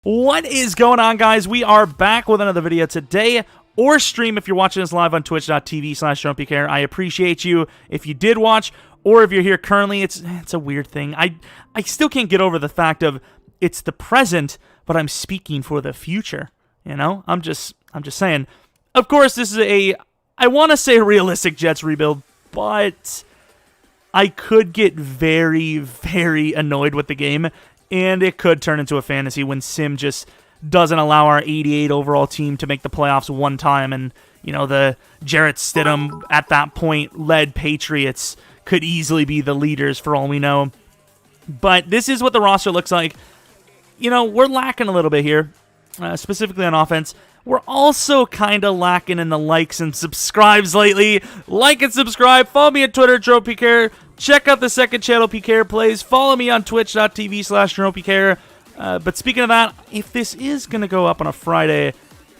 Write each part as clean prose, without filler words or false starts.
What is going on, guys? We are back with another video today, or stream if you're watching this live on twitch.tv/Jeromepkr. I appreciate you if you did watch, or if you're here currently. It's a weird thing. I still can't get over the fact of it's the present, but I'm speaking for the future. You know, I'm just saying. Of course, this is I want to say a realistic Jets rebuild, but I could get very, very annoyed with the game. And it could turn into a fantasy when Sim just doesn't allow our 88 overall team to make the playoffs one time. And, you know, the Jarrett Stidham, at that point, led Patriots could easily be the leaders for all we know. But this is what the roster looks like. You know, we're lacking a little bit here, specifically on offense. We're also kind of lacking in the likes and subscribes lately. Like and subscribe. Follow me on Twitter, Jeromepkr. Check out the second channel, PKR Plays. Follow me on twitch.tv/Jeromepkr. But speaking of that, if this is going to go up on a Friday,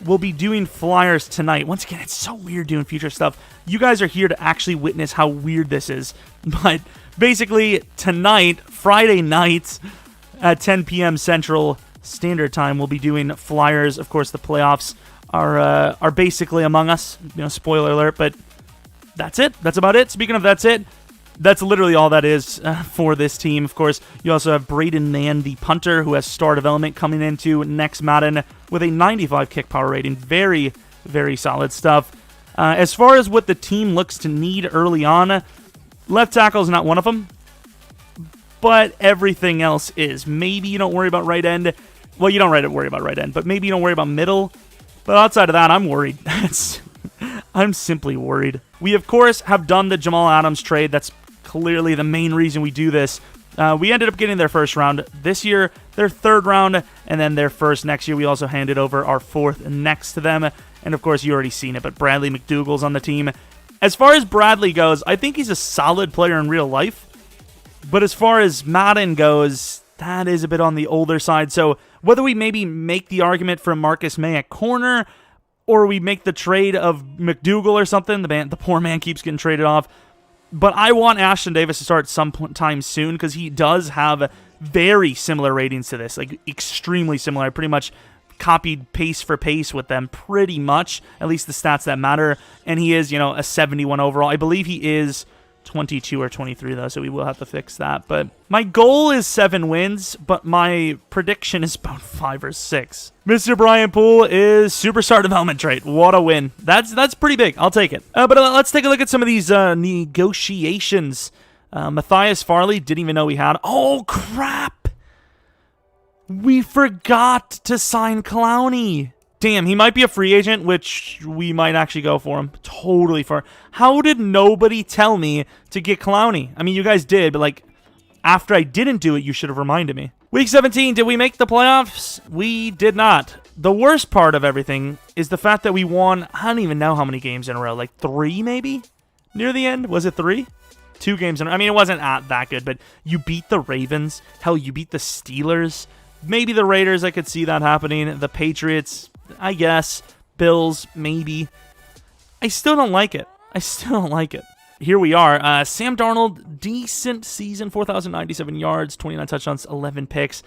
we'll be doing flyers tonight. Once again, it's so weird doing future stuff. You guys are here to actually witness how weird this is. But basically, tonight, Friday night, at 10 p.m. Central Standard Time, we'll be doing flyers. Of course, the playoffs are basically among us. You know, spoiler alert, but that's it. That's about it. Speaking of that's it, that's literally all that is for this team. Of course, you also have Braden Mann, the punter, who has star development coming into next Madden with a 95 kick power rating. Very, very solid stuff. As far as what the team looks to need early on, left tackle is not one of them, but everything else is. Maybe you don't worry about right end. Well, you don't worry about right end, but maybe you don't worry about middle. But outside of that, I'm worried. I'm simply worried. We, of course, have done the Jamal Adams trade. That's clearly the main reason we do this. We ended up getting their first round this year, their third round, and then their first next year. We also handed over our fourth next to them. And, of course, you already seen it, but Bradley McDougall's on the team. As far as Bradley goes, I think he's a solid player in real life. But as far as Madden goes, that is a bit on the older side. So whether we maybe make the argument for Marcus May at corner, or we make the trade of McDougall or something, the poor man keeps getting traded off. But I want Ashton Davis to start sometime soon because he does have very similar ratings to this, like extremely similar. I pretty much copied pace for pace with them, pretty much, at least the stats that matter. And he is, you know, a 71 overall. I believe he is 22 or 23 though, so we will have to fix that. But my goal is 7 wins, but my prediction is about 5 or 6. Mr. Brian Poole is superstar development trait. What a win. That's pretty big. I'll take it. But let's take a look at some of these negotiations. Matthias Farley, didn't even know we had. Oh, crap. We forgot to sign Clowney. Damn, he might be a free agent, which we might actually go for him. Totally for. How did nobody tell me to get Clowney? I mean, you guys did, but like, after I didn't do it, you should have reminded me. Week 17, did we make the playoffs? We did not. The worst part of everything is the fact that we won, I don't even know how many games in a row, like 3 maybe? Near the end? Was it 3? 2 games in a row. I mean, it wasn't that good, but you beat the Ravens. Hell, you beat the Steelers. Maybe the Raiders, I could see that happening. The Patriots, I guess. Bills, maybe. I still don't like it. Here we are. Sam Darnold, decent season, 4,097 yards, 29 touchdowns, 11 picks.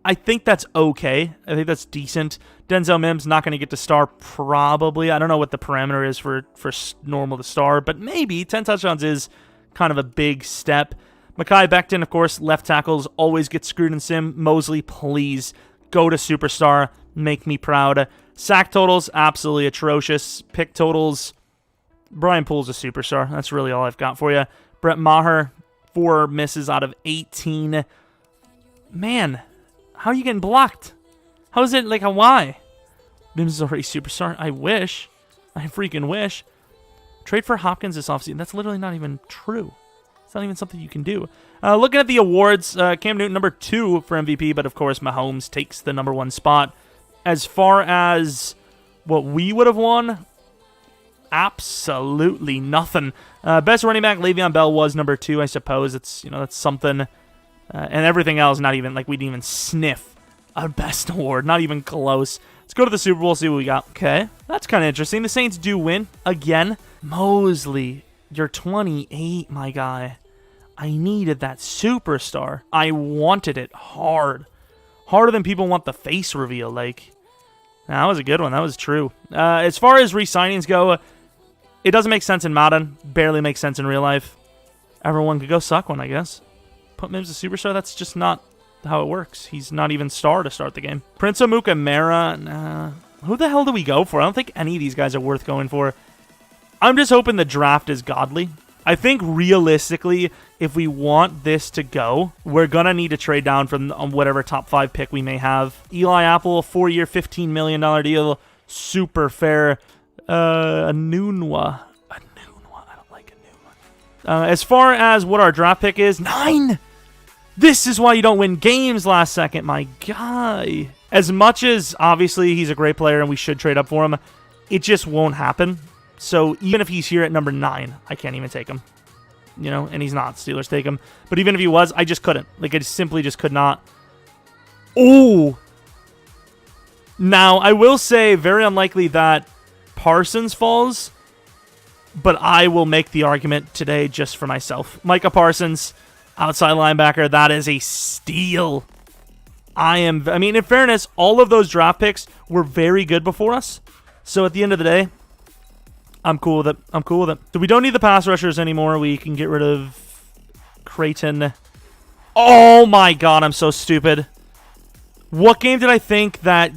I think that's okay. I think that's decent. Denzel Mims not going to get to star, probably. I don't know what the parameter is for normal to star, but maybe 10 touchdowns is kind of a big step. Mekhi Becton, of course, left tackles always get screwed in sim. Mosley, please go to superstar. Make me proud. Sack totals, absolutely atrocious. Pick totals, Brian Poole's a superstar. That's really all I've got for you. Brett Maher, 4 misses out of 18. Man, how are you getting blocked? How is it like a why? Mims is already superstar. I wish. I freaking wish. Trade for Hopkins this offseason. That's literally not even true. It's not even something you can do. Looking at the awards, Cam Newton number 2 for MVP, but of course Mahomes takes the number 1 spot. As far as what we would have won, absolutely nothing. Best running back, Le'Veon Bell was number 2, I suppose. It's, you know, that's something. And everything else, not even, like, we didn't even sniff a best award. Not even close. Let's go to the Super Bowl, see what we got. Okay, that's kind of interesting. The Saints do win again. Mosley, you're 28, my guy. I needed that superstar. I wanted it hard. harder than people want the face reveal. Like, that was a good one. That was true. As far as re-signings go, it doesn't make sense in Madden. Barely makes sense in real life. Everyone could go suck one, I guess. Put Mims as superstar? That's just not how it works. He's not even star to start the game. Prince Amukamara, nah. Who the hell do we go for? I don't think any of these guys are worth going for. I'm just hoping the draft is godly. I think realistically, if we want this to go, we're going to need to trade down from whatever top 5 pick we may have. Eli Apple, 4-year, $15 million deal. Super fair. Anunwa. I don't like Anunwa. As far as what our draft pick is, 9! This is why you don't win games last second, my guy. As much as, obviously, he's a great player and we should trade up for him, it just won't happen. So even if he's here at number 9, I can't even take him. You know, and he's not. Steelers take him. But even if he was, I just couldn't. Like, I simply just could not. Oh! Now, I will say, very unlikely that Parsons falls, but I will make the argument today just for myself. Micah Parsons, outside linebacker, that is a steal. I mean, in fairness, all of those draft picks were very good before us. So at the end of the day, I'm cool with it. I'm cool with it. So we don't need the pass rushers anymore. We can get rid of Creighton. Oh my god, I'm so stupid. What game did I think that...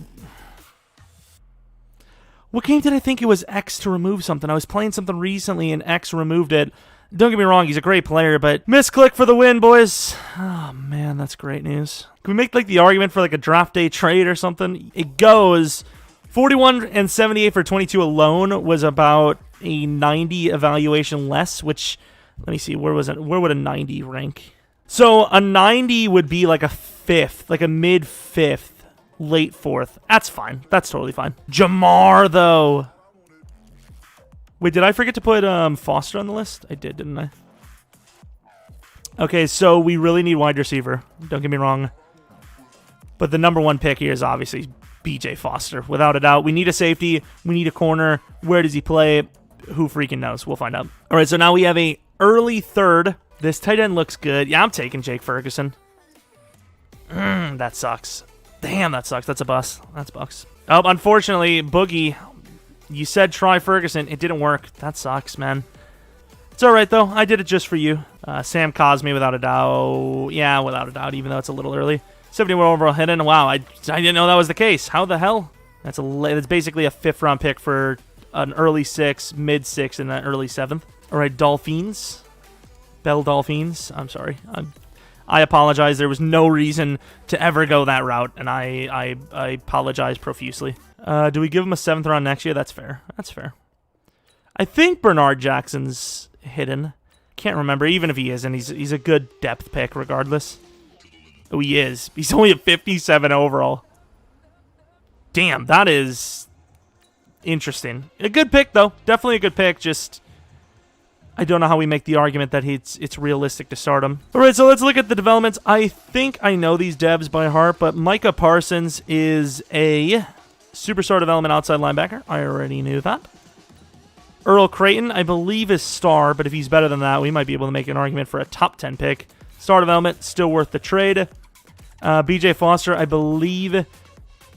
What game did I think it was X to remove something? I was playing something recently and X removed it. Don't get me wrong, he's a great player, but misclick for the win, boys. Oh, man, that's great news. Can we make, like, the argument for, like, a draft day trade or something? It goes 41 and 78 for 22 alone was about a 90 evaluation less, which, let me see, where was it? Where would a 90 rank? So a 90 would be like a 5th, like a mid-5th, late 4th. That's fine. That's totally fine. Jamar, though. Wait, did I forget to put Foster on the list? I did, didn't I? Okay, so we really need wide receiver. Don't get me wrong. But the number 1 pick here is obviously BJ Foster, without a doubt. We need a safety. We need a corner. Where does he play? Who freaking knows? We'll find out. All right, so now we have a early 3rd. This tight end looks good. Yeah, I'm taking Jake Ferguson. That sucks. Damn, that sucks. That's a bust. That's bucks. Oh, unfortunately, Boogie... You said try Ferguson. It didn't work. That sucks, man. It's all right, though. I did it just for you. Sam Cosme, without a doubt. Yeah, without a doubt, even though it's a little early. 71 overall hidden. Wow, I didn't know that was the case. How the hell? That's basically a 5th-round pick for an early 6, mid-6, and an early 7th. All right, Dolphins. Bell Dolphins. I'm sorry. I apologize. There was no reason to ever go that route, and I apologize profusely. Do we give him a 7th round next year? That's fair. That's fair. I think Bernard Jackson's hidden. Can't remember. Even if he isn't, he's a good depth pick regardless. Oh, he is. He's only a 57 overall. Damn, that is interesting. A good pick, though. Definitely a good pick. Just, I don't know how we make the argument that it's realistic to start him. All right, so let's look at the developments. I think I know these devs by heart, but Micah Parsons is a... superstar development outside linebacker. I already knew that. Earl Creighton, I believe, is star, but if he's better than that, we might be able to make an argument for a top 10 pick. Star development, still worth the trade. BJ Foster, I believe,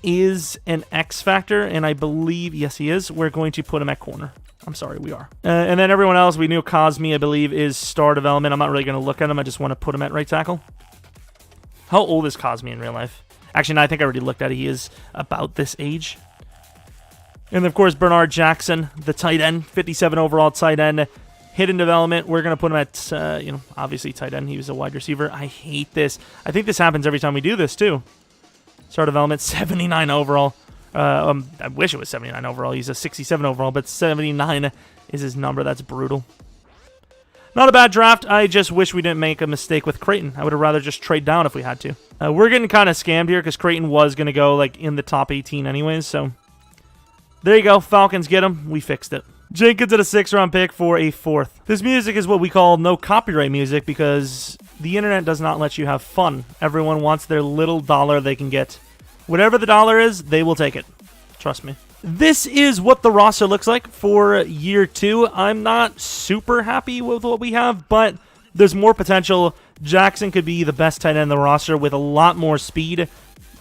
is an X factor, and I believe, yes, he is. We're going to put him at corner. I'm sorry, we are. And then everyone else, we knew Cosme, I believe, is star development. I'm not really going to look at him. I just want to put him at right tackle. How old is Cosme in real life? Actually, no, I think I already looked at it. He is about this age. And, of course, Bernard Jackson, the tight end, 57 overall tight end. Hidden development, we're going to put him at, obviously tight end. He was a wide receiver. I hate this. I think this happens every time we do this, too. Star development, 79 overall. I wish it was 79 overall. He's a 67 overall, but 79 is his number. That's brutal. Not a bad draft. I just wish we didn't make a mistake with Creighton. I would have rather just trade down if we had to. We're getting kind of scammed here because Creighton was going to go like in the top 18 anyways. So there you go. Falcons get him. We fixed it. Jenkins at a 6th-round pick for a 4th. This music is what we call no copyright music because the internet does not let you have fun. Everyone wants their little dollar they can get. Whatever the dollar is, they will take it. Trust me. This is what the roster looks like for year 2. I'm not super happy with what we have, but there's more potential. Jackson could be the best tight end in the roster with a lot more speed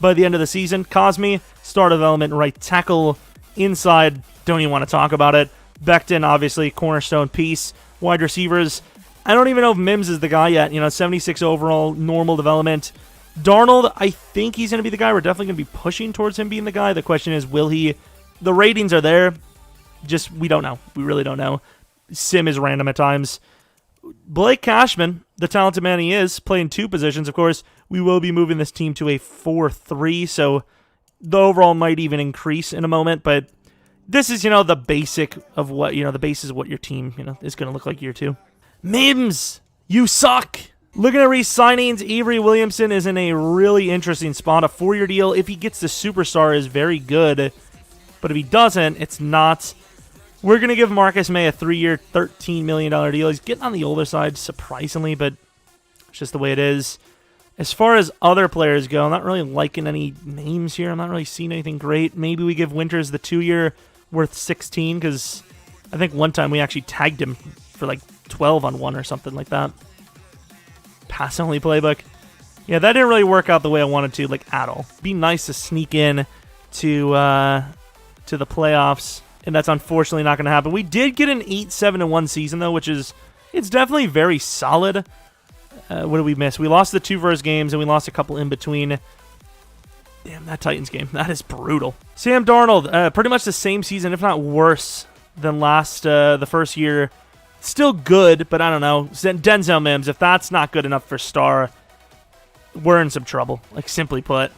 by the end of the season. Cosme, star development, right tackle. Inside, don't even want to talk about it. Becton, obviously, cornerstone piece. Wide receivers, I don't even know if Mims is the guy yet. 76 overall, normal development. Darnold, I think he's going to be the guy. We're definitely going to be pushing towards him being the guy. The question is, will he? The ratings are there. Just, we don't know. We really don't know. Sim is random at times. Blake Cashman, the talented man he is, playing two positions. Of course, we will be moving this team to a 4-3, so the overall might even increase in a moment, but this is, the basic of what, the basis of what your team, is going to look like year two. Mims, you suck. Looking at re-signings, Avery Williamson is in a really interesting spot. A 4-year deal, if he gets the superstar, is very good, but if he doesn't, it's not. We're going to give Marcus May a 3-year, $13 million deal. He's getting on the older side, surprisingly, but it's just the way it is. As far as other players go, I'm not really liking any names here. I'm not really seeing anything great. Maybe we give Winters the 2-year worth 16, because I think one time we actually tagged him for like 12 on one or something like that. Pass-only playbook. Yeah, that didn't really work out the way I wanted to, at all. Be nice to sneak in to the playoffs, and that's unfortunately not going to happen. We did get an 8-7-1 season, though, which is, it's definitely very solid. What did we miss? We lost the 2 first games, and we lost a couple in between. Damn, that Titans game. That is brutal. Sam Darnold, pretty much the same season, if not worse, than the first year. Still good, but I don't know. Denzel Mims, if that's not good enough for star, we're in some trouble, simply put.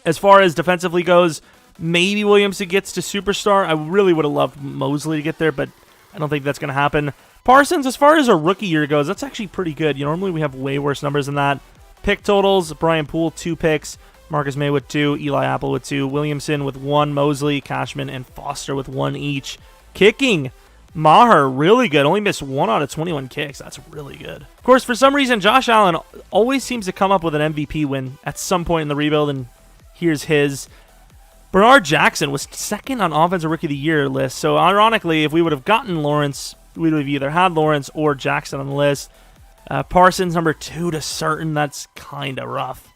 As far as defensively goes, maybe Williamson gets to superstar. I really would have loved Mosley to get there, but I don't think that's going to happen. Parsons, as far as a rookie year goes, that's actually pretty good. Normally we have way worse numbers than that. Pick totals, Brian Poole, 2 picks. Marcus May with 2. Eli Apple with 2. Williamson with 1. Mosley, Cashman, and Foster with 1 each. Kicking, Maher, really good. Only missed 1 out of 21 kicks. That's really good. Of course, for some reason, Josh Allen always seems to come up with an MVP win at some point in the rebuild, and here's his. Bernard Jackson was second on Offensive Rookie of the Year list, so ironically, if we would have gotten Lawrence, we would have either had Lawrence or Jackson on the list. Parsons, number 2 to certain. That's kind of rough.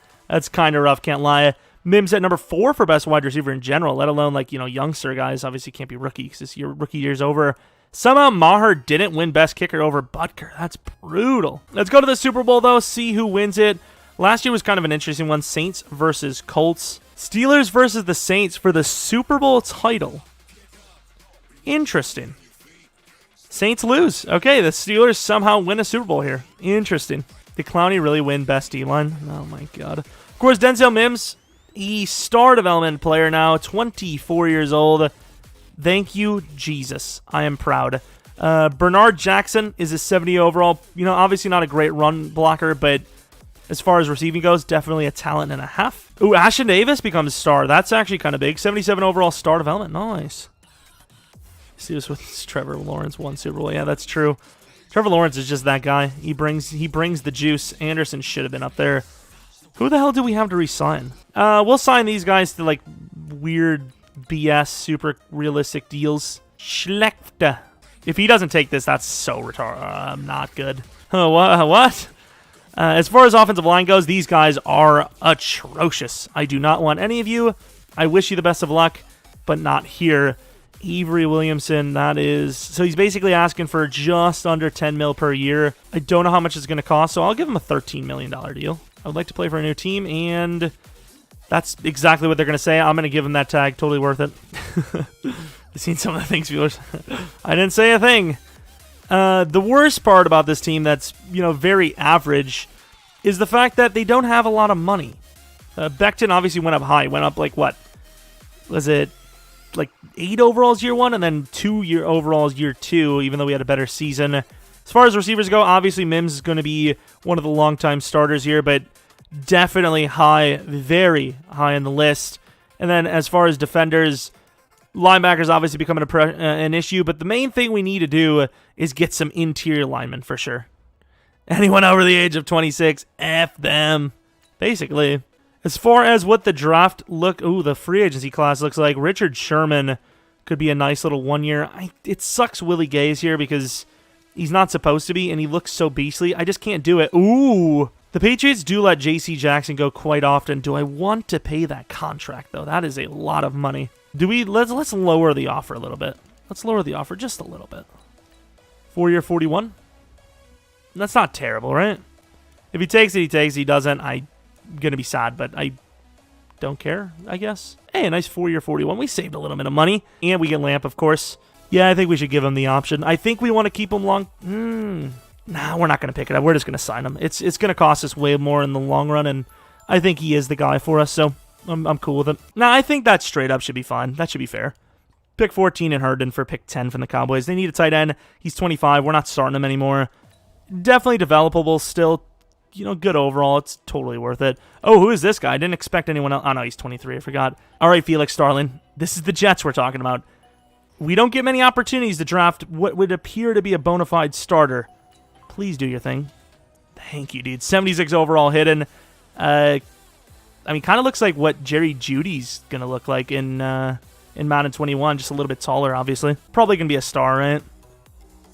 Can't lie. Mims at number 4 for best wide receiver in general, let alone, youngster guys. Obviously can't be rookies because your rookie year's over. Somehow Maher didn't win best kicker over Butker. That's brutal. Let's go to the Super Bowl, though, see who wins it. Last year was kind of an interesting one. Saints versus Colts. Steelers versus the Saints for the Super Bowl title. Interesting. Saints lose. Okay, the Steelers somehow win a Super Bowl here. Interesting. Did Clowney really win best D-line? Oh, my God. Of course, Denzel Mims, a star development player now, 24 years old. Thank you, Jesus. I am proud. Bernard Jackson is a 70 overall. Obviously not a great run blocker, but as far as receiving goes, definitely a talent and a half. Ooh, Ashton Davis becomes star. That's actually kind of big. 77 overall star development. Nice. See this with Trevor Lawrence won Super Bowl. Yeah, that's true. Trevor Lawrence is just that guy. He brings the juice. Anderson should have been up there. Who the hell do we have to re-sign? We'll sign these guys to weird BS, super realistic deals. Schlechter. If he doesn't take this, that's so retarded. Not good. What? As far as offensive line goes, these guys are atrocious. I do not want any of you. I wish you the best of luck, but not here. Avery Williamson, that is... So he's basically asking for just under $10 million per year. I don't know how much it's going to cost, so I'll give him a $13 million deal. I would like to play for a new team, and that's exactly what they're going to say. I'm going to give him that tag. Totally worth it. I've seen some of the things, viewers. I didn't say a thing. The worst part about this team that's, very average is the fact that they don't have a lot of money. Becton obviously went up high. Went up, what? Was it 8 overalls year 1 and then 2 overalls year 2, even though we had a better season. As far as receivers go, obviously Mims is going to be one of the longtime starters here, but definitely high, very high in the list. And then as far as defenders, linebackers obviously becoming an issue, but the main thing we need to do is get some interior linemen for sure. Anyone over the age of 26, F them, basically. As far as what the draft the free agency class looks like, Richard Sherman could be a nice little 1 year. It sucks Willie Gay is here because he's not supposed to be, and he looks so beastly. I just can't do it. Ooh, The Patriots do let J.C. Jackson go quite often. Do I want to pay that contract, though? That is a lot of money. Do we? Let's lower the offer a little bit. Let's lower the offer just a little bit. 4-year, 41? That's not terrible, right? If he takes it, he takes it. He doesn't, I'm going to be sad, but I don't care, I guess. Hey, a nice 4-year, 41. We saved a little bit of money. And we get Lamp, of course. Yeah, I think we should give him the option. I think we want to keep him long. Nah, we're not going to pick it up. We're just going to sign him. It's going to cost us way more in the long run, and I think he is the guy for us, so I'm cool with it. Nah, I think that straight up should be fine. That should be fair. Pick 14 in Herndon for pick 10 from the Cowboys. They need a tight end. He's 25. We're not starting him anymore. Definitely developable still. You know, good overall. It's totally worth it. Oh, who is this guy? I didn't expect anyone else. Oh, no, he's 23. I forgot. All right, Felix Starlin. This is the Jets we're talking about. We don't get many opportunities to draft what would appear to be a bona fide starter. Please do your thing. Thank you, dude. 76 overall hidden. I mean, kind of looks like what Jerry Jeudy's going to look like in Madden 21. Just a little bit taller, obviously. Probably going to be a star, right?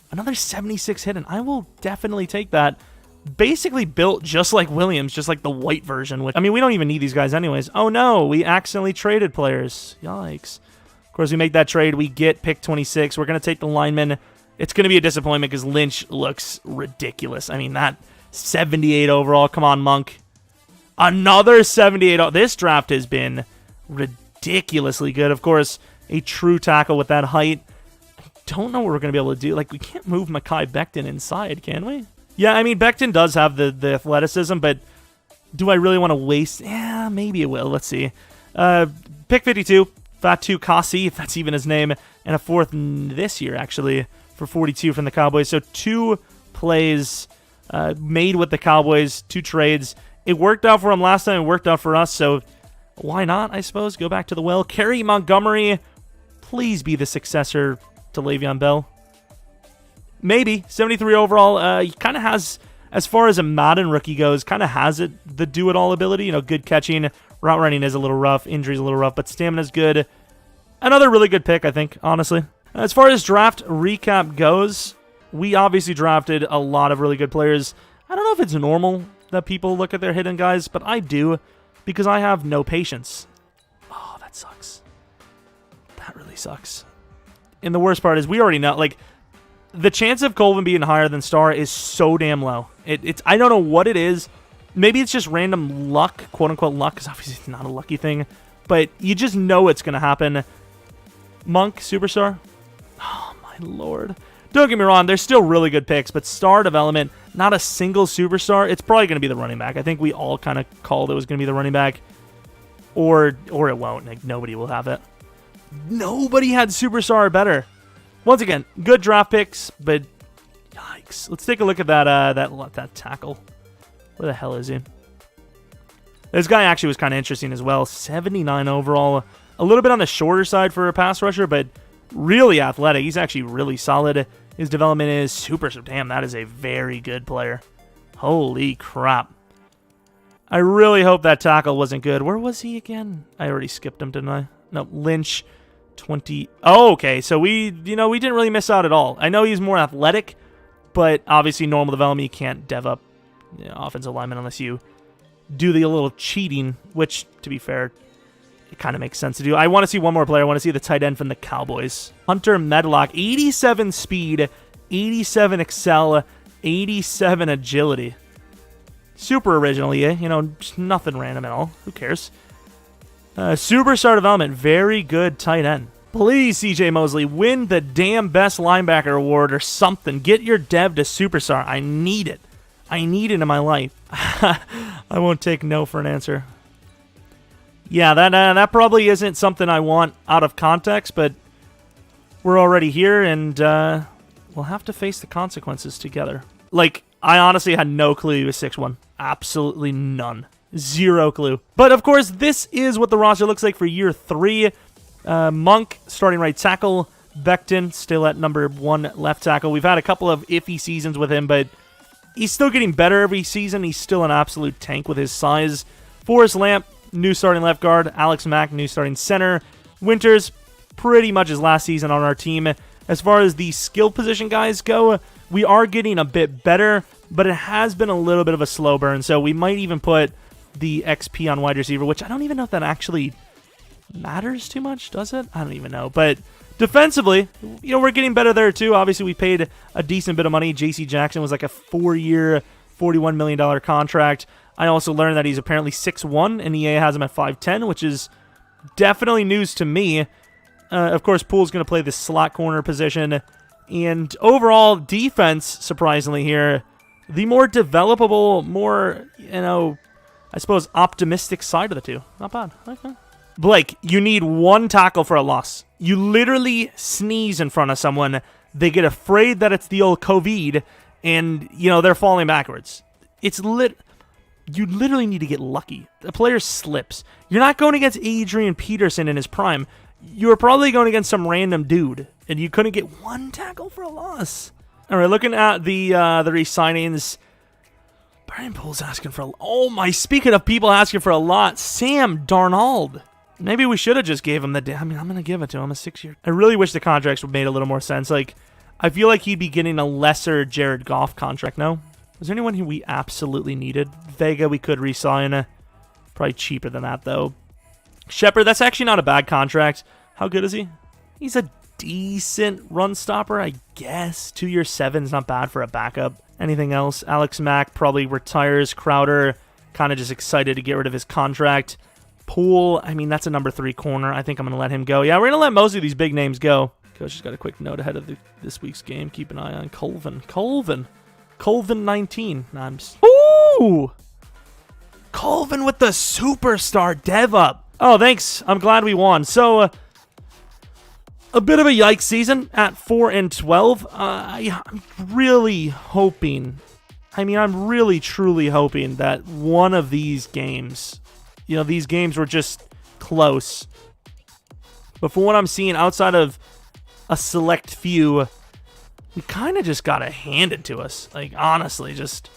Another 76 hidden. I will definitely take that. Basically built just like Williams, just like the white version. Which, I mean, we don't even need these guys anyways. Oh, no. We accidentally traded players. Yikes. Of course, we make that trade. We get pick 26. We're going to take the lineman. It's going to be a disappointment because Lynch looks ridiculous. I mean, that 78 overall. Come on, Monk. Another 78. This draft has been ridiculously good. Of course, a true tackle with that height. I don't know what we're going to be able to do. Like, we can't move Mekhi Becton inside, can we? Yeah, I mean, Becton does have the athleticism, but do I really want to waste? Yeah, maybe it will. Let's see. Pick 52. Fatu Kasi, if that's even his name, and a 4th this year, actually, for 42 from the Cowboys. So 2 plays made with the Cowboys, 2 trades. It worked out for him last time. It worked out for us, so why not, I suppose? Go back to the well. Kerry Montgomery, please be the successor to Le'Veon Bell. Maybe. 73 overall. He kind of has, as far as a Madden rookie goes, kind of has the do-it-all ability. You know, good catching. Route running is a little rough. Injuries a little rough, but stamina's good. Another really good pick, I think, honestly. As far as draft recap goes, we obviously drafted a lot of really good players. I don't know if it's normal that people look at their hidden guys, but I do because I have no patience. Oh, that sucks. That really sucks. And the worst part is we already know, like, the chance of Colvin being higher than Star is so damn low. It's I don't know what it is. Maybe it's just random luck, quote-unquote luck, because obviously it's not a lucky thing. But you just know it's going to happen. Monk, Superstar. Oh, my lord. Don't get me wrong, there's still really good picks, but star development, not a single Superstar. It's probably going to be the running back. I think we all kind of called it was going to be the running back. Or it won't. Like, nobody will have it. Nobody had Superstar or better. Once again, good draft picks, but yikes. Let's take a look at that tackle. Where the hell is he? This guy actually was kind of interesting as well. 79 overall. A little bit on the shorter side for a pass rusher, but really athletic. He's actually really solid. His development is super. Damn, that is a very good player. Holy crap. I really hope that tackle wasn't good. Where was he again? I already skipped him, didn't I? No, Lynch. 20. Oh, okay. So we didn't really miss out at all. I know he's more athletic, but obviously normal development, you can't dev up offensive lineman unless you do the little cheating, which, to be fair, it kind of makes sense to do. I want to see one more player. I want to see the tight end from the Cowboys. Hunter Medlock, 87 speed, 87 excel, 87 agility. Super original, yeah. You know, just nothing random at all. Who cares? Superstar development, very good tight end. Please, CJ Mosley, win the damn best linebacker award or something. Get your dev to superstar. I need it. I need it in my life. I won't take no for an answer. Yeah, that probably isn't something I want out of context, but we're already here, and we'll have to face the consequences together. Like, I honestly had no clue he was 6'1". Absolutely none. Zero clue. But, of course, this is what the roster looks like for year 3. Monk, starting right tackle. Becton, still at number 1 left tackle. We've had a couple of iffy seasons with him, but he's still getting better every season. He's still an absolute tank with his size. Forrest Lamp, new starting left guard. Alex Mack, new starting center. Winters, pretty much his last season on our team. As far as the skill position guys go, we are getting a bit better, but it has been a little bit of a slow burn, so we might even put the XP on wide receiver, which I don't even know if that actually matters too much, does it? I don't even know, but defensively, we're getting better there too. Obviously, we paid a decent bit of money. J.C. Jackson was like a 4-year, $41 million contract. I also learned that he's apparently 6'1", and EA has him at 5'10", which is definitely news to me. Of course, Poole's going to play the slot corner position. And overall defense, surprisingly here, the more developable, more, I suppose optimistic side of the two. Not bad. Okay. Blake, you need one tackle for a loss. You literally sneeze in front of someone, they get afraid that it's the old COVID, and, they're falling backwards. You literally need to get lucky. The player slips. You're not going against Adrian Peterson in his prime. You were probably going against some random dude, and you couldn't get one tackle for a loss. All right, looking at the re-signings, Brian Poole's asking for speaking of people asking for a lot, Sam Darnold. Maybe we should have just gave him I'm going to give it to him, a 6-year. I really wish the contracts would made a little more sense. I feel like he'd be getting a lesser Jared Goff contract, no? Was there anyone who we absolutely needed? Vega we could re-sign. Probably cheaper than that, though. Shepard, that's actually not a bad contract. How good is he? He's a decent run stopper, I guess. 2-year 7's not bad for a backup. Anything else? Alex Mack probably retires. Crowder, kind of just excited to get rid of his contract. Poole, that's a number 3 corner. I think I'm going to let him go. Yeah, we're going to let most of these big names go. Coach just got a quick note ahead of this week's game. Keep an eye on Colvin 19. Ooh! Colvin with the superstar dev up. Oh, thanks. I'm glad we won. So, a bit of a yikes season at 4-12. I'm really hoping, I'm really truly hoping that one of these games, these games were just close. But from what I'm seeing outside of a select few, we kind of just got it handed to us. Honestly, just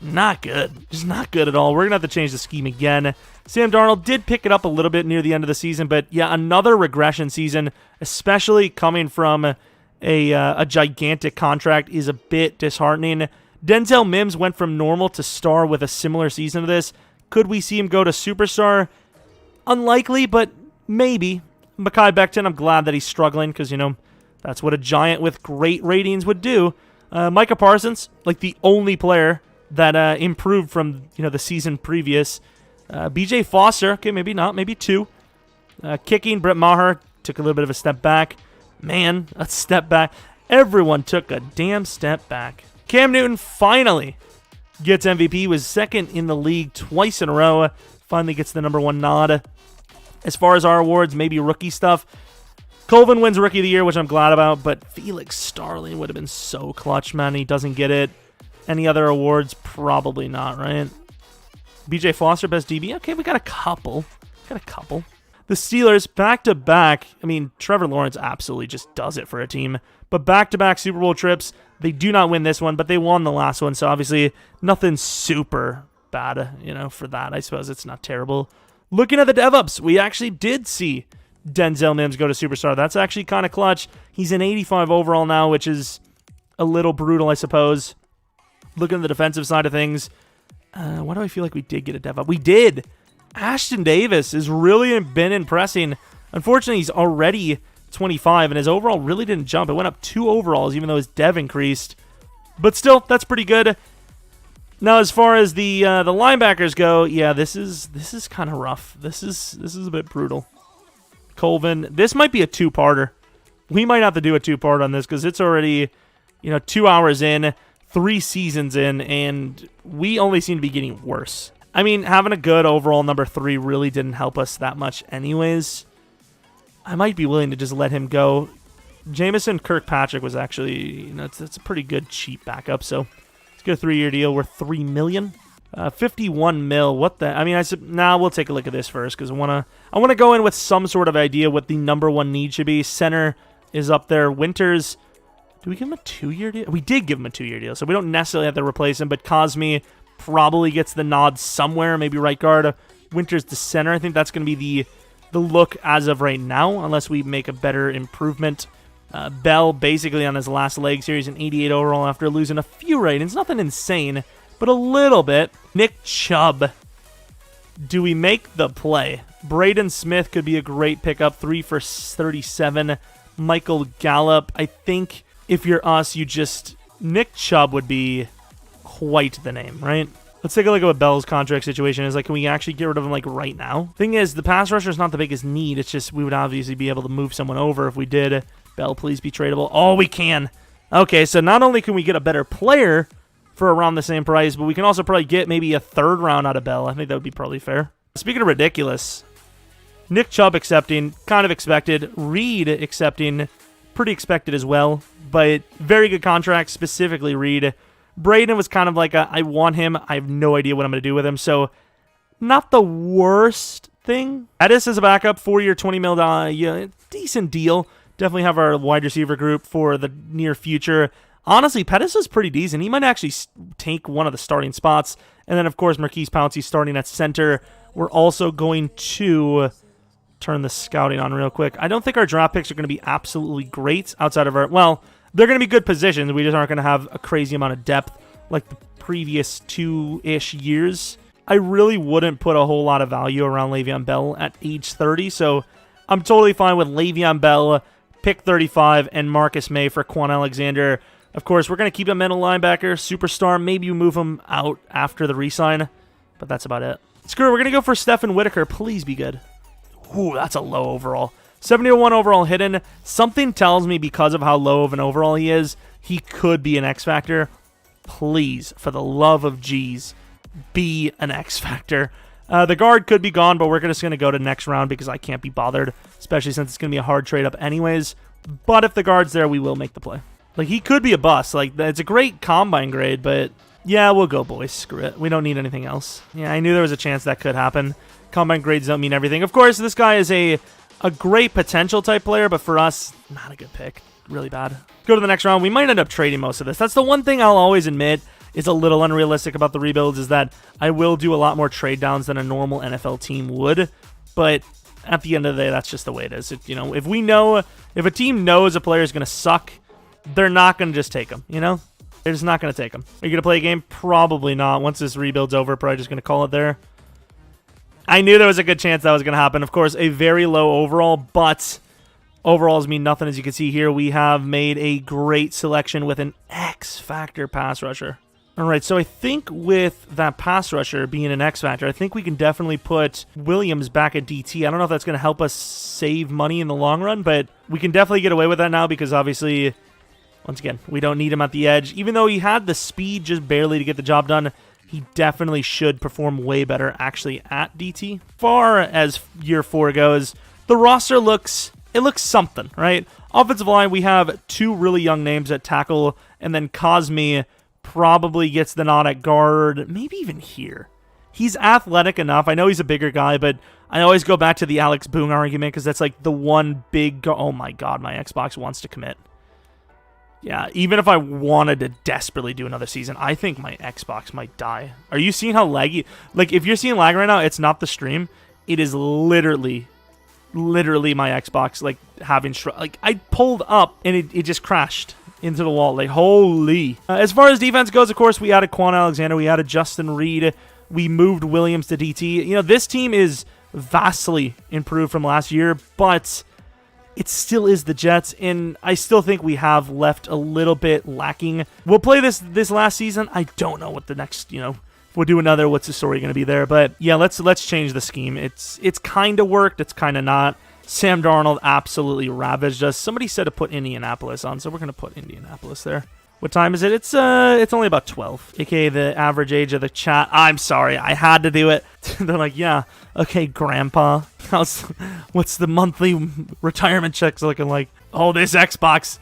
not good. Just not good at all. We're going to have to change the scheme again. Sam Darnold did pick it up a little bit near the end of the season, but yeah, another regression season, especially coming from a gigantic contract, is a bit disheartening. Denzel Mims went from normal to star with a similar season to this. Could we see him go to superstar? Unlikely, but maybe. Mekhi Becton, I'm glad that he's struggling because, that's what a giant with great ratings would do. Micah Parsons, the only player that improved from, the season previous. BJ Foster, okay, maybe not, maybe 2. Kicking, Brett Maher took a little bit of a step back. Man, a step back. Everyone took a damn step back. Cam Newton finally gets MVP, was second in the league twice in a row. Finally gets the number 1 nod. As far as our awards, maybe rookie stuff. Colvin wins Rookie of the Year, which I'm glad about, but Felix Starling would have been so clutch, man. He doesn't get it. Any other awards? Probably not, right? BJ Foster, best DB. Okay, we got a couple. The Steelers, back-to-back. Trevor Lawrence absolutely just does it for a team. But back-to-back Super Bowl trips. They do not win this one, but they won the last one, so obviously nothing super bad, for that. I suppose it's not terrible. Looking at the dev-ups, we actually did see Denzel Mims go to superstar. That's actually kind of clutch. He's an 85 overall now, which is a little brutal, I suppose. Looking at the defensive side of things, why do I feel like we did get a dev up? We did. Ashton Davis has really been impressing. Unfortunately, he's already 25, and his overall really didn't jump. It went up 2 overalls, even though his dev increased. But still, that's pretty good. Now, as far as the linebackers go, yeah, this is kind of rough. This is a bit brutal. Colvin, this might be a 2-parter. We might have to do a 2-part on this because it's already, 2 hours in, 3 seasons in, and we only seem to be getting worse. Having a good overall number 3 really didn't help us that much anyways. I might be willing to just let him go. Jamison Kirkpatrick was actually, it's a pretty good cheap backup, so let's get a 3-year deal worth $3 million. 51 mil. What the? Now we'll take a look at this first because I want to go in with some sort of idea what the number 1 need should be. Center is up there. Winters. Do we give him a 2-year deal? We did give him a 2-year deal, so we don't necessarily have to replace him. But Cosme probably gets the nod somewhere. Maybe right guard. Winters the center. I think that's going to be the look as of right now, unless we make a better improvement. Bell basically on his last legs here. He's an 88 overall after losing a few ratings. Nothing insane, but a little bit. Nick Chubb. Do we make the play? Braden Smith could be a great pickup. 3 for 37. Michael Gallup. I think if you're us, you just... Nick Chubb would be quite the name, right? Let's take a look at what Bell's contract situation is. Like, can we actually get rid of him, like, right now? Thing is, the pass rusher is not the biggest need. It's just we would obviously be able to move someone over if we did. Bell, please be tradable. Oh, we can. Okay, so not only can we get a better player for around the same price, but we can also probably get maybe a third round out of Bell. I think that would be probably fair. Speaking of ridiculous, Nick Chubb accepting, kind of expected. Reed accepting, pretty expected as well, but very good contract, specifically Reed. Braden was kind of like I want him. I have no idea what I'm going to do with him, so not the worst thing. Pettis is a backup, 4-year, $20 million, yeah, decent deal. Definitely have our wide receiver group for the near future. Honestly, Pettis is pretty decent. He might actually take one of the starting spots. And then, of course, Marquise Pouncey starting at center. We're also going to turn the scouting on real quick. I don't think our draft picks are going to be absolutely great outside of our... Well, they're going to be good positions. We just aren't going to have a crazy amount of depth like the previous 2-ish years. I really wouldn't put a whole lot of value around Le'Veon Bell at age 30. So I'm totally fine with Le'Veon Bell, pick 35, and Marcus May for Quan Alexander. Of course, we're going to keep him middle linebacker, superstar. Maybe you move him out after the re-sign, but that's about it. Screw it, we're going to go for Stephen Whitaker. Please be good. Ooh, that's a low overall. 71 overall hidden. Something tells me because of how low of an overall he is, he could be an X Factor. Please, for the love of G's, be an X Factor. The guard could be gone, but we're just going to go to next round because I can't be bothered, especially since it's going to be a hard trade up anyways. But if the guard's there, we will make the play. Like, he could be a bust. Like, it's a great combine grade, but yeah, we'll go, boys. Screw it. We don't need anything else. Yeah, I knew there was a chance that could happen. Combine grades don't mean everything. Of course, this guy is a great potential type player, but for us, not a good pick. Really bad. Go to the next round. We might end up trading most of this. That's the one thing I'll always admit is a little unrealistic about the rebuilds, is that I will do a lot more trade downs than a normal NFL team would, but at the end of the day, that's just the way it is. If a team knows a player is going to suck, they're not going to just take him, They're just not going to take him. Are you going to play a game? Probably not. Once this rebuild's over, probably just going to call it there. I knew there was a good chance that was going to happen. Of course, a very low overall, but overalls mean nothing. As you can see here, we have made a great selection with an X Factor pass rusher. All right, so I think with that pass rusher being an X Factor, I think we can definitely put Williams back at DT. I don't know if that's going to help us save money in the long run, but we can definitely get away with that now because obviously... Once again, we don't need him at the edge. Even though he had the speed just barely to get the job done, he definitely should perform way better actually at DT. Far as year 4 goes, the roster looks something, right? Offensive line, we have 2 really young names at tackle, and then Cosme probably gets the nod at guard, maybe even here. He's athletic enough. I know he's a bigger guy, but I always go back to the Alex Boone argument because that's like the one big... Oh my god, my Xbox wants to commit. Yeah, even if I wanted to desperately do another season, I think my Xbox might die. Are you seeing how laggy? Like, if you're seeing lag right now, it's not the stream. It is literally my Xbox, like, having... Like, I pulled up, and it just crashed into the wall. Like, holy. As far as defense goes, of course, we added Quan Alexander. We added Justin Reed. We moved Williams to DT. This team is vastly improved from last year, but... it still is the Jets, and I still think we have left a little bit lacking. We'll play this last season. I don't know what the next, if we'll do another, what's the story going to be there? But yeah, let's change the scheme. It's kind of worked. It's kind of not. Sam Darnold absolutely ravaged us. Somebody said to put Indianapolis on, so we're going to put Indianapolis there. What time is it? It's only about 12, aka the average age of the chat. I'm sorry, I had to do it. They're like, yeah, okay, Grandpa. What's the monthly retirement checks looking like? Oh, this Xbox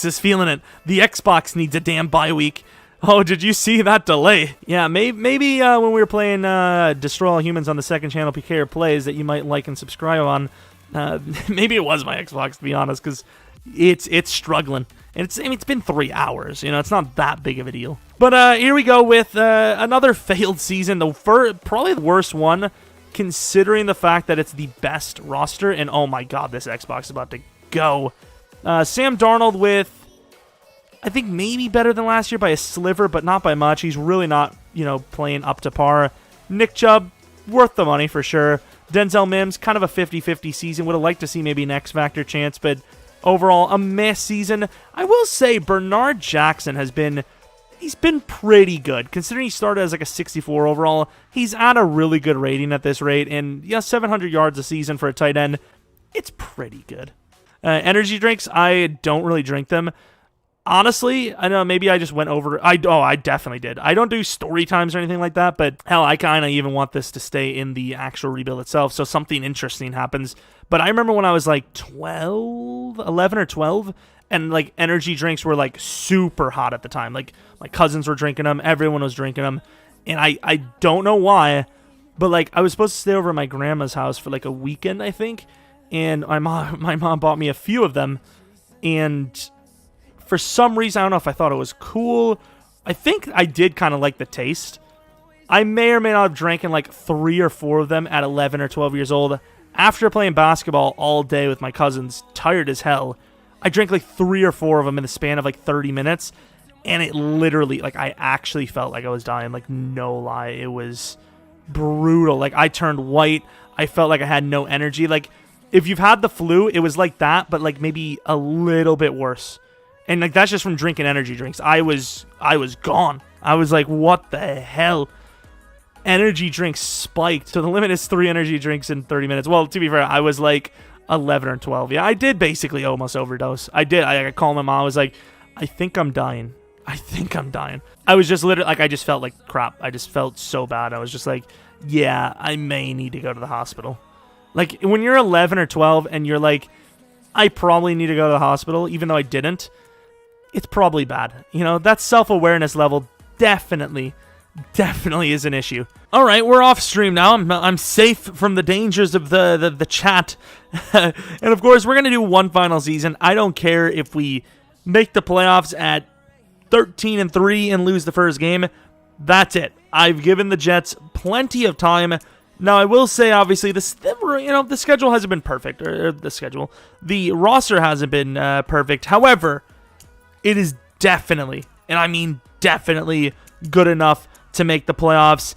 is feeling it. The Xbox needs a damn bye week. Oh, did you see that delay? Yeah, maybe when we were playing Destroy All Humans on the second channel, PKR Plays, that you might like and subscribe on. Maybe it was my Xbox, to be honest, because it's struggling. And it's been 3 hours. It's not that big of a deal. But here we go with another failed season. Probably the worst one, considering the fact that it's the best roster. And oh my god, this Xbox is about to go. Sam Darnold with, I think, maybe better than last year by a sliver, but not by much. He's really not, playing up to par. Nick Chubb, worth the money for sure. Denzel Mims, kind of a 50-50 season. Would have liked to see maybe an X-Factor chance, but overall, a mess season. I will say Bernard Jackson he's been pretty good. Considering he started as like a 64 overall, he's at a really good rating at this rate. And, 700 yards a season for a tight end, it's pretty good. Energy drinks, I don't really drink them. Honestly, I know maybe I just went over. I definitely did. I don't do story times or anything like that, but hell, I kind of even want this to stay in the actual rebuild itself, so something interesting happens. But I remember when I was like 11 or 12, and like energy drinks were like super hot at the time. Like my cousins were drinking them, everyone was drinking them, and I don't know why, but like I was supposed to stay over at my grandma's house for like a weekend, I think, and my mom bought me a few of them, and for some reason, I don't know if I thought it was cool. I think I did kind of like the taste. I may or may not have drank like 3 or 4 of them at 11 or 12 years old. After playing basketball all day with my cousins, tired as hell, I drank like 3 or 4 of them in the span of like 30 minutes. And it literally, like, I actually felt like I was dying. Like, no lie. It was brutal. Like, I turned white. I felt like I had no energy. Like, if you've had the flu, it was like that, but like maybe a little bit worse. And like that's just from drinking energy drinks. I was gone. I was like, what the hell? Energy drinks spiked. So the limit is 3 energy drinks in 30 minutes. Well, to be fair, I was like 11 or 12. Yeah, I did basically almost overdose. I did. I called my mom. I was like, I think I'm dying. I was just literally like, I just felt like crap. I just felt so bad. I was just like, yeah, I may need to go to the hospital. Like when you're 11 or 12 and you're like, I probably need to go to the hospital, even though I didn't. It's probably bad. That self-awareness level definitely is an issue. All right, we're off stream now. I'm safe from the dangers of the chat. And of course, we're going to do one final season. I don't care if we make the playoffs at 13-3 and lose the first game. That's it. I've given the Jets plenty of time. Now, I will say, obviously, the schedule hasn't been perfect. The roster hasn't been perfect. However, it is definitely, and I mean definitely, good enough to make the playoffs.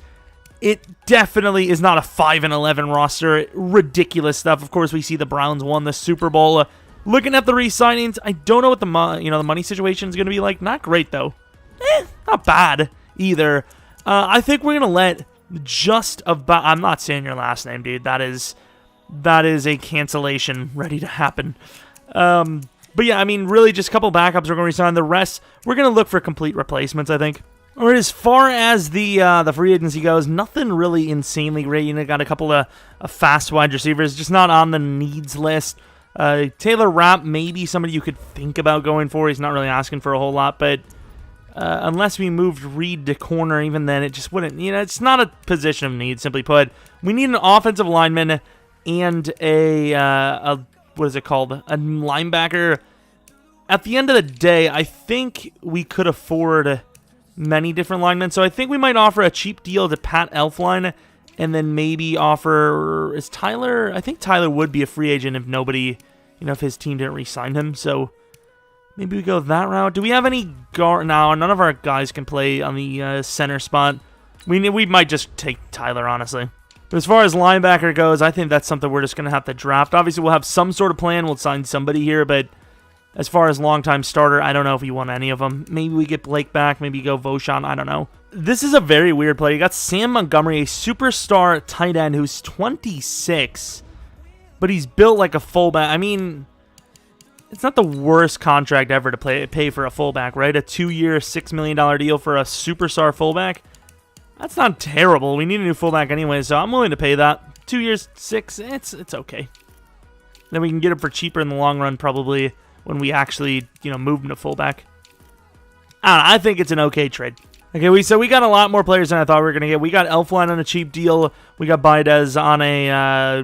It definitely is not a 5-11 roster. Ridiculous stuff. Of course, we see the Browns won the Super Bowl. Looking at the re-signings, I don't know what the money situation is going to be like. Not great, though. Not bad either. I think we're going to let just about... I'm not saying your last name, dude. That is a cancellation ready to happen. But yeah, I mean, really just a couple backups we're going to resign. The rest, we're going to look for complete replacements, I think. All right, as far as the free agency goes, nothing really insanely great. Got a couple of fast wide receivers, just not on the needs list. Taylor Rapp, maybe somebody you could think about going for. He's not really asking for a whole lot, but unless we moved Reed to corner, even then, it just wouldn't. It's not a position of need, simply put. We need an offensive lineman and a what is it called? A linebacker. At the end of the day, I think we could afford many different linemen, so I think we might offer a cheap deal to Pat Elflein, and then maybe offer, is Tyler, I think Tyler would be a free agent if nobody, if his team didn't re-sign him, so maybe we go that route. Do we have any guard? No, none of our guys can play on the center spot. We might just take Tyler, honestly. But as far as linebacker goes, I think that's something we're just going to have to draft. Obviously, we'll have some sort of plan. We'll sign somebody here, but as far as long-time starter, I don't know if we want any of them. Maybe we get Blake back. Maybe go Voshan. I don't know. This is a very weird play. You got Sam Montgomery, a superstar tight end who's 26, but he's built like a fullback. I mean, it's not the worst contract ever to pay for a fullback, right? A 2-year, $6 million deal for a superstar fullback. That's not terrible. We need a new fullback anyway, so I'm willing to pay that. 2 years, 6, it's okay. Then we can get him for cheaper in the long run, probably, when we actually, move him to fullback. I don't know, I think it's an okay trade. Okay, so we got a lot more players than I thought we were going to get. We got Elflein on a cheap deal. We got Baidez on a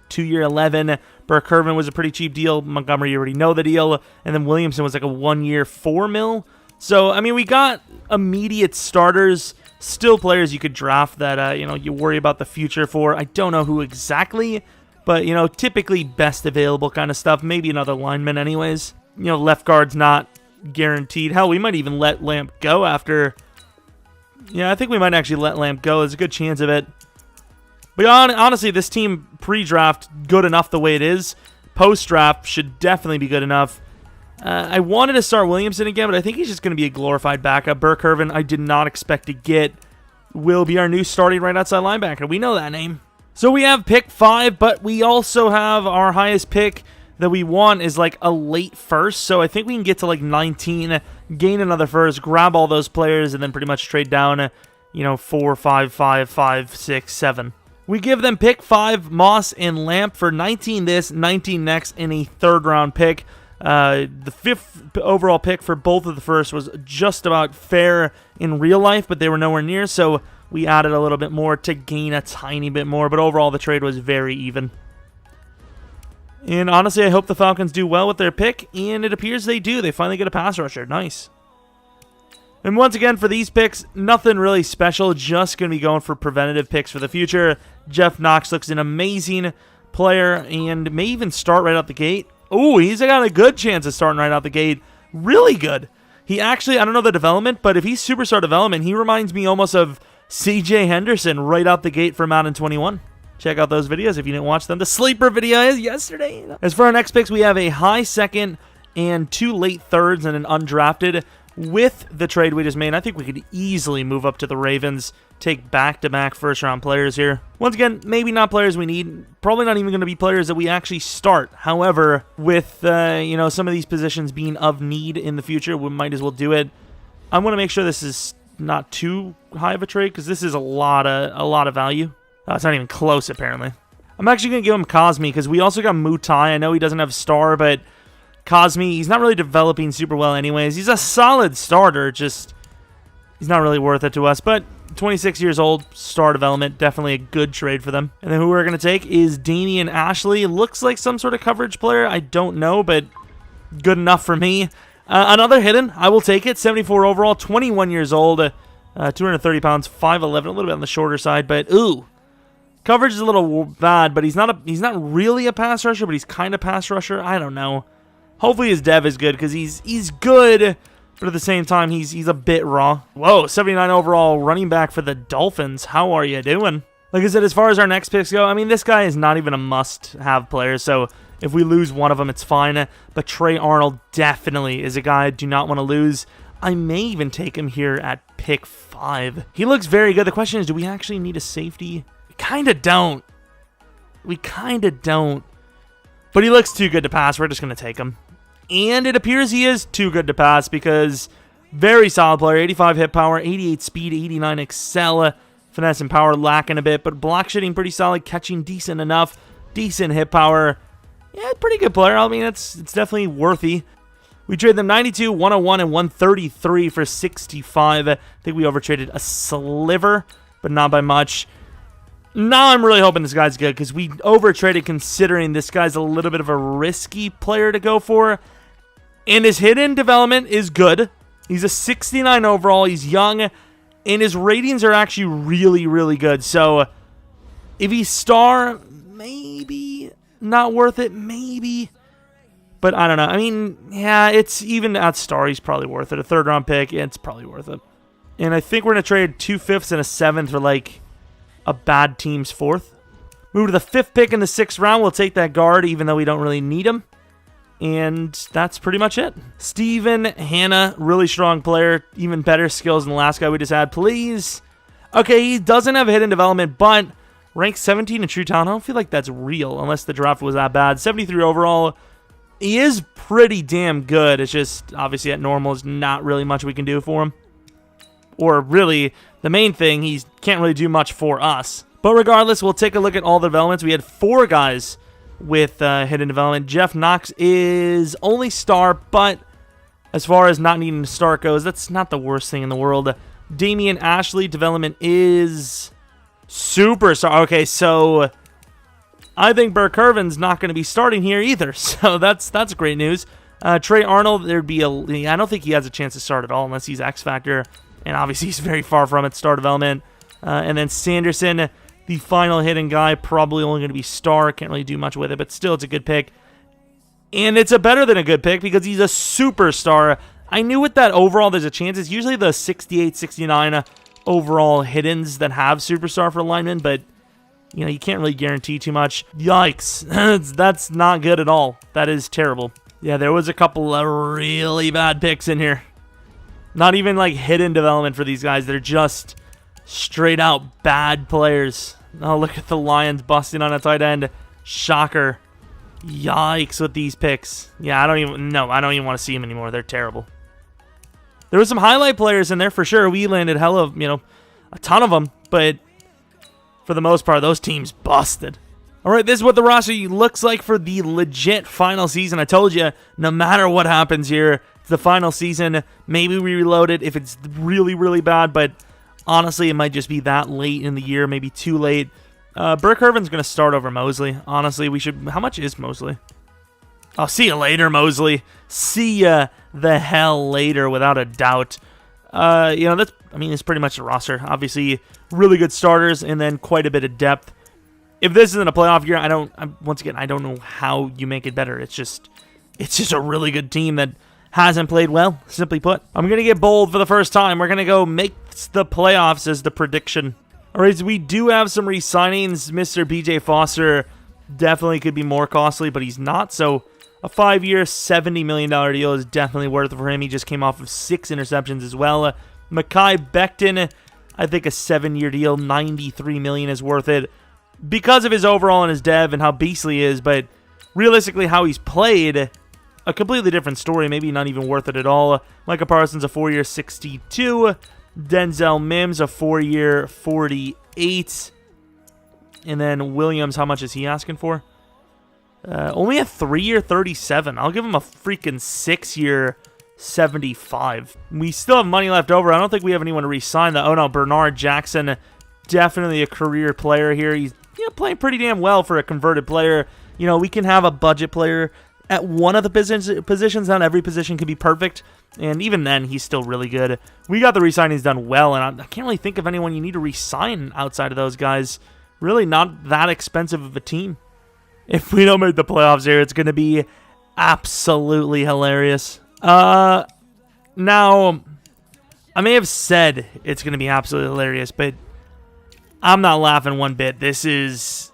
2-year 11. Burke Herman was a pretty cheap deal. Montgomery, you already know the deal. And then Williamson was like a 1-year $4 million. So, I mean, we got immediate starters, still players you could draft that, you worry about the future for. I don't know who exactly, but, typically best available kind of stuff. Maybe another lineman anyways. left guard's not guaranteed. Hell, we might even let Lamp go after. Yeah, I think we might actually let Lamp go. There's a good chance of it. But honestly, this team pre-draft, good enough the way it is. Post-draft should definitely be good enough. I wanted to start Williamson again, but I think he's just going to be a glorified backup. Burke-Irvin, I did not expect to get, will be our new starting right outside linebacker. We know that name. So we have pick 5, but we also have our highest pick that we want is like a late first. So I think we can get to like 19, gain another first, grab all those players, and then pretty much trade down, 4, 5, 5, 5, 6, 7. We give them pick 5, Moss and Lamp for 19 this, 19 next, and a third-round pick. The 5th overall pick for both of the first was just about fair in real life, but they were nowhere near, so we added a little bit more to gain a tiny bit more, but overall the trade was very even. And honestly, I hope the Falcons do well with their pick, and it appears they do. They finally get a pass rusher. Nice. And once again, for these picks, nothing really special, just going to be going for preventative picks for the future. Jeff Knox looks an amazing player and may even start right out the gate. Oh, he's got a good chance of starting right out the gate. Really good. He actually, I don't know the development, but if he's superstar development, he reminds me almost of CJ Henderson right out the gate for Madden 21. Check out those videos if you didn't watch them. The sleeper video is yesterday. As for our next picks, we have a high second and 2 late thirds and an undrafted. With the trade we just made, I think we could easily move up to the Ravens, take back-to-back first-round players here. Once again, maybe not players we need. Probably not even going to be players that we actually start. However, with some of these positions being of need in the future, we might as well do it. I want to make sure this is not too high of a trade because this is a lot of value. Oh, it's not even close, apparently. I'm actually going to give him Cosme because we also got Mutai. I know he doesn't have star, but Cosme, he's not really developing super well anyways. He's a solid starter, just he's not really worth it to us. But 26 years old, star development, definitely a good trade for them. And then who we're going to take is Damian Ashley. Looks like some sort of coverage player. I don't know, but good enough for me. Another hidden, I will take it. 74 overall, 21 years old, 230 pounds, 5'11", a little bit on the shorter side, but ooh. Coverage is a little bad, but he's not really a pass rusher, but he's kind of pass rusher. I don't know. Hopefully his dev is good because he's good, but at the same time he's a bit raw. Whoa, 79 overall running back for the Dolphins. How are you doing? Like I said, as far as our next picks go, I mean this guy is not even a must-have player, so if we lose one of them, it's fine. But Trey Arnold definitely is a guy I do not want to lose. I may even take him here at pick 5. He looks very good. The question is, do we actually need a safety? We kind of don't. But he looks too good to pass. We're just going to take him. And it appears he is too good to pass because very solid player. 85 hit power, 88 speed, 89 excel. Finesse and power lacking a bit, but block shooting pretty solid. Catching decent enough. Decent hit power. Yeah, pretty good player. I mean, it's definitely worthy. We traded them 92, 101, and 133 for 65. I think we overtraded a sliver, but not by much. Now I'm really hoping this guy's good because we overtraded considering this guy's a little bit of a risky player to go for. And his hidden development is good. He's a 69 overall. He's young. And his ratings are actually really, really good. So if he's star, maybe not worth it. Maybe. But I don't know. I mean, yeah, it's even at star, he's probably worth it. A third-round pick, yeah, it's probably worth it. And I think we're going to trade 2 5ths and a 7th for, like, a bad team's 4th. Move to the 5th pick in the 6th round. We'll take that guard, even though we don't really need him. And that's pretty much it. Steven Hanna, really strong player. Even better skills than the last guy we just had. Please. Okay, he doesn't have a hidden development, but ranked 17 in true talent. I don't feel like that's real, unless the draft was that bad. 73 overall. He is pretty damn good. It's just, obviously, at normal, is not really much we can do for him. Or really, the main thing, he can't really do much for us. But regardless, we'll take a look at all the developments. We had 4 guys with hidden development. Jeff Knox is only star, but as far as not needing to start goes, that's not the worst thing in the world. Damian Ashley development is super star. Okay, so I think Burke-Irvin's not going to be starting here either, so that's great news. Trey Arnold, I don't think he has a chance to start at all unless he's X Factor, and obviously he's very far from it, star development. And then Sanderson, the final hidden guy, probably only going to be star. Can't really do much with it, but still it's a good pick. And it's a better than a good pick because he's a superstar. I knew with that overall there's a chance. It's usually the 68, 69 overall hiddens that have superstar for linemen, but you know, you can't really guarantee too much. Yikes. That's not good at all. That is terrible. Yeah, there was a couple of really bad picks in here. Not even like hidden development for these guys. They're just straight out bad players. Oh, look at the Lions busting on a tight end. Shocker. Yikes with these picks. Yeah, I don't even want to see them anymore. They're terrible. There were some highlight players in there for sure. We landed a ton of them, but for the most part, those teams busted. All right, this is what the roster looks like for the legit final season. I told you, no matter what happens here, it's the final season. Maybe we reload it if it's really, really bad, but honestly, it might just be that late in the year, maybe too late. Burke Irvin's going to start over Mosley. Honestly, we should... How much is Mosley? I'll see you later, Mosley. See ya the hell later, without a doubt. It's pretty much the roster. Obviously, really good starters, and then quite a bit of depth. If this isn't a playoff year, I don't know how you make it better. It's just a really good team that hasn't played well, simply put. I'm going to get bold for the first time. We're going to go make the playoffs as the prediction. All right, so we do have some re-signings. Mr. BJ Foster definitely could be more costly, but he's not. So a 5-year, $70 million deal is definitely worth it for him. He just came off of 6 interceptions as well. Mekhi Becton, I think a 7-year deal, $93 million is worth it because of his overall and his dev and how beastly he is. But realistically, how he's played, a completely different story. Maybe not even worth it at all. Micah Parsons, a 4-year, $62. Denzel Mims, a 4-year, $48. And then Williams, how much is he asking for? Only a 3-year, $37. I'll give him a freaking 6-year, $75. We still have money left over. I don't think we have anyone to re-sign that. Oh no, Bernard Jackson, definitely a career player here. He's playing pretty damn well for a converted player. You know, we can have a budget player at one of the positions. Not every position can be perfect. And even then, he's still really good. We got the re-signings done well, and I can't really think of anyone you need to re-sign outside of those guys. Really not that expensive of a team. If we don't make the playoffs here, it's going to be absolutely hilarious. Now, I may have said it's going to be absolutely hilarious, but I'm not laughing one bit. This is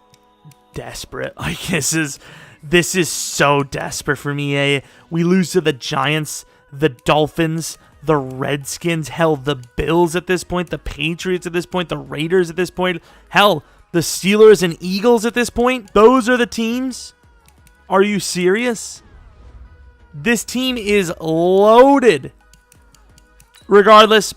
desperate. Like, this is so desperate for me, eh? We lose to the Giants, the Dolphins, the Redskins, hell, the Bills at this point, the Patriots at this point, the Raiders at this point, hell, the Steelers and Eagles at this point. Those are the teams? Are you serious? This team is loaded. Regardless,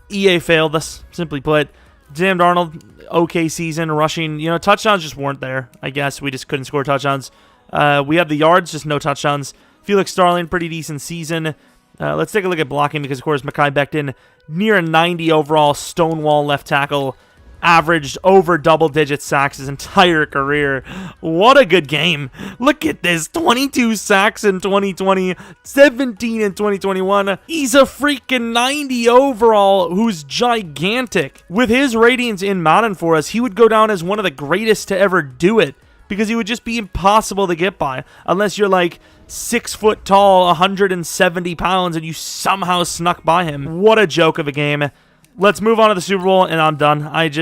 EA failed us, simply put. Sam Darnold, okay season, rushing, touchdowns just weren't there, I guess. We just couldn't score touchdowns. We have the yards, just no touchdowns. Felix Starling, pretty decent season. Let's take a look at blocking because, of course, Mekhi Becton, near a 90 overall, stonewall left tackle, averaged over double-digit sacks his entire career. What a good game. Look at this. 22 sacks in 2020, 17 in 2021. He's a freaking 90 overall who's gigantic. With his ratings in Madden for us, he would go down as one of the greatest to ever do it because he would just be impossible to get by unless you're like 6 foot tall, 170 pounds, and you somehow snuck by him. What a joke of a game. Let's move on to the Super Bowl, and I'm done. It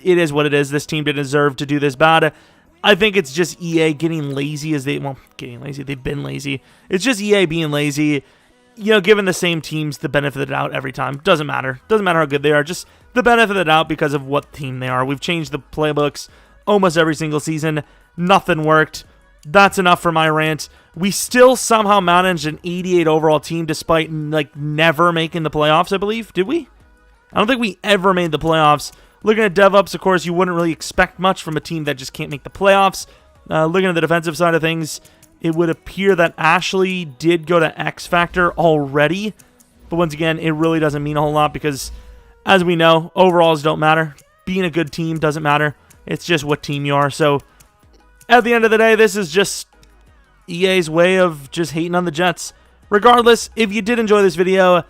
is what it is. This team didn't deserve to do this bad. I think it's just EA getting lazy getting lazy. They've been lazy. It's just EA being lazy, giving the same teams the benefit of the doubt every time. Doesn't matter. Doesn't matter how good they are. Just the benefit of the doubt because of what team they are. We've changed the playbooks almost every single season. Nothing worked. That's enough for my rant. We still somehow managed an 88 overall team despite never making the playoffs, I believe. Did we? I don't think we ever made the playoffs. Looking at DevUps, of course, you wouldn't really expect much from a team that just can't make the playoffs. Looking at the defensive side of things, it would appear that Ashley did go to X Factor already. But once again, it really doesn't mean a whole lot because, as we know, overalls don't matter. Being a good team doesn't matter. It's just what team you are. So, at the end of the day, this is just EA's way of just hating on the Jets. Regardless, if you did enjoy this video,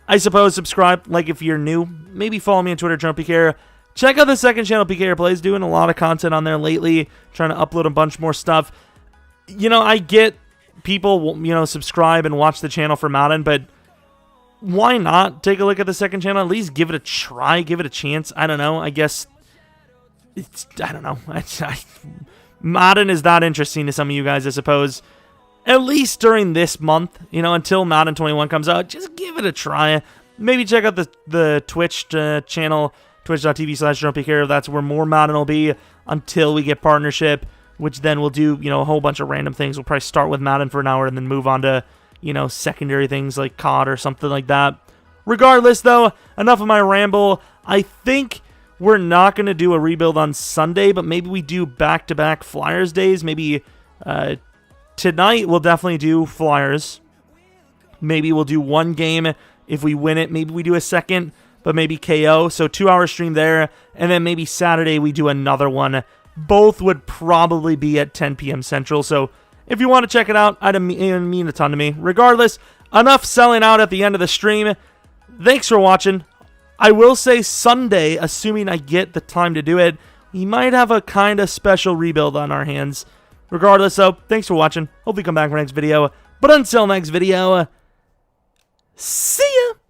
I suppose subscribe, like if you're new. Maybe follow me on Twitter, Jeromepkr. Check out the second channel, PKR Plays. Doing a lot of content on there lately. Trying to upload a bunch more stuff. you know, I get people, you know, subscribe and watch the channel for Madden, but why not take a look at the second channel? At least give it a try, give it a chance. I don't know. I guess I don't know. Madden is that interesting to some of you guys, I suppose. At least during this month, you know, until Madden 21 comes out, just give it a try. Maybe check out the Twitch channel, twitch.tv/Jeromepkr. That's where more Madden will be until we get partnership, which then we'll do, you know, a whole bunch of random things. We'll probably start with Madden for an hour and then move on to, you know, secondary things like COD or something like that. Regardless, though, enough of my ramble. I think we're not going to do a rebuild on Sunday, but maybe we do back-to-back Flyers days. Maybe tonight we'll definitely do Flyers. Maybe we'll do one game. If we win it, maybe we do a second, but maybe KO. So 2-hour stream there, and then maybe Saturday we do another one. Both would probably be at 10 p.m. Central, so if you want to check it out, it mean a ton to me. Regardless, enough selling out at the end of the stream. Thanks for watching. I will say Sunday, assuming I get the time to do it, we might have a kind of special rebuild on our hands. Regardless, though, thanks for watching. Hope you come back for next video. But until next video, see ya!